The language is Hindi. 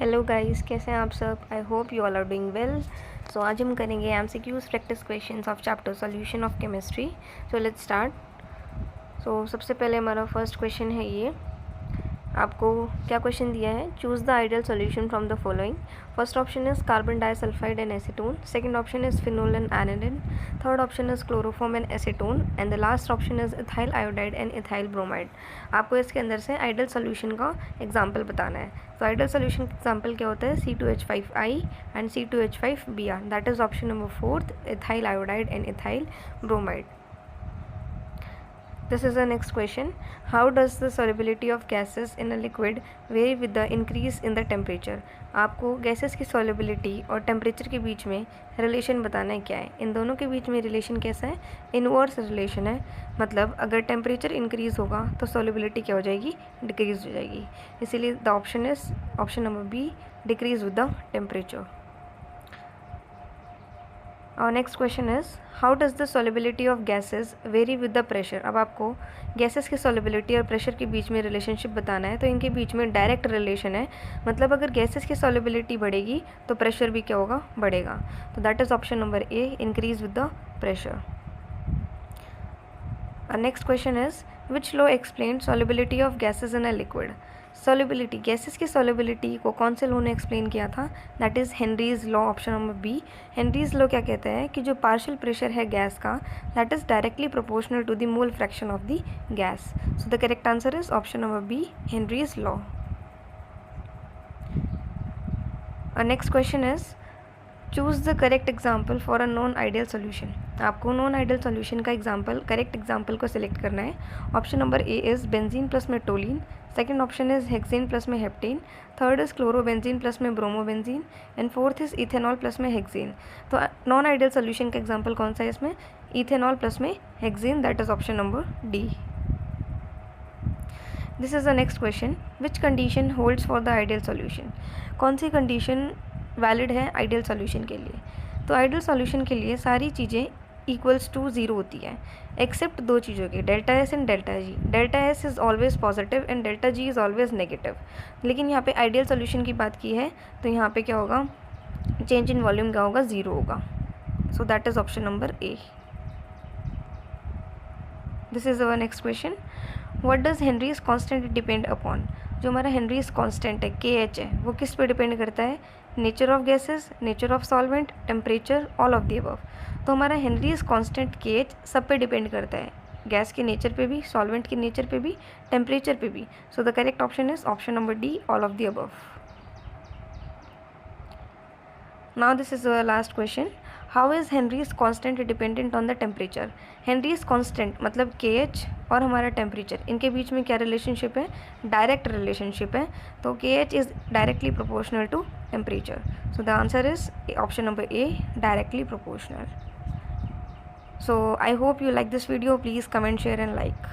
हेलो गाइस, कैसे हैं आप सब। I hope you all are doing well. So आज हम करेंगे MCQs practice questions of chapter solution of chemistry. So let's start. So सबसे पहले हमारा फर्स्ट क्वेश्चन है ये। आपको क्या क्वेश्चन दिया है, choose the ideal solution from the following. First option is carbon disulphide and acetone, second option is phenol and aniline, third option is chloroform and acetone and the last option is ethyl iodide and ethyl bromide. आपको इसके अंदर से आइडियल सॉल्यूशन का एग्जाम्पल बताना है। तो आइडियल सॉल्यूशन का एग्जाम्पल क्या होता है, C2H5I and C2H5Br, that is option number fourth, ethyl iodide and ethyl bromide. This is the next question. How does the solubility of gases in a liquid vary with the increase in the temperature? आपको गैसेस की solubility और टेम्परेचर के बीच में रिलेशन बताना है। क्या है इन दोनों के बीच में रिलेशन, कैसा है, इनवर्स रिलेशन है। मतलब अगर टेम्परेचर इंक्रीज़ होगा तो solubility क्या हो जाएगी, डिक्रीज हो जाएगी। इसीलिए the option is option number B, decrease with the temperature. और next question is how does the solubility of gases vary with the pressure. अब आपको गैसेस की सॉल्युबिलिटी और प्रेशर के बीच में रिलेशनशिप बताना है। तो इनके बीच में डायरेक्ट रिलेशन है। मतलब अगर गैसेस की सॉल्युबिलिटी बढ़ेगी तो प्रेशर भी क्या होगा, बढ़ेगा। तो that is option number A, increase with the pressure. Next question is which law explain solubility of gases in a liquid. Solubility, gases की सॉल्युबिलिटी को कौन से लॉ ने एक्सप्लेन किया था, that is Henry's law, option number B. Henry's law क्या कहता है कि जो पार्शियल प्रेशर है गैस का, that is directly proportional to the mole fraction of the gas. So the correct answer is option number B, Henry's law. Next question is choose the correct example for a non ideal solution. आपको नॉन आइडियल सोल्यूशन का एग्जाम्पल, करेक्ट एग्जाम्पल को सिलेक्ट करना है। Option number A is benzene plus में toluene, second option is hexane plus में heptane, third is chlorobenzene plus में bromobenzene and fourth is ethanol plus में हेक्सेन। तो नॉन आइडियल सोल्यूशन का एग्जाम्पल कौन सा है इसमें, इथेनॉल प्लस में hexane, that is option number D. This is the next question, which condition holds for the ideal solution. कौन सी कंडीशन वैलिड है आइडियल सॉल्यूशन के लिए। तो आइडियल सॉल्यूशन के लिए सारी चीज़ें इक्वल्स टू ज़ीरो होती है एक्सेप्ट दो चीज़ों की, delta S and delta G. Delta S is always positive and delta G is always negative. लेकिन यहाँ पे आइडियल सॉल्यूशन की बात की है तो यहाँ पे क्या होगा, चेंज इन वॉल्यूम क्या होगा, ज़ीरो होगा। So that is option number A. This is our next question, what does Henrys constant depend upon. जो हमारा हेनरीज कांस्टेंट है KH है, वो किस पे डिपेंड करता है, nature of gases, nature of solvent, temperature, all of the above. तो हमारा हेनरीज कांस्टेंट KH सब पे डिपेंड करता है, गैस के नेचर पे भी, सॉल्वेंट के नेचर पे भी, टेम्परेचर पे भी। सो the correct option is option number D, all of the above. Now this is our last question. How is Henry's constant dependent on the temperature? Henry's constant मतलब KH और हमारा टेम्परेचर, इनके बीच में क्या रिलेशनशिप है, डायरेक्ट रिलेशनशिप है। तो KH is directly proportional to temperature. So the answer is option number A, directly proportional. So I hope you like this video. Please comment, share and like.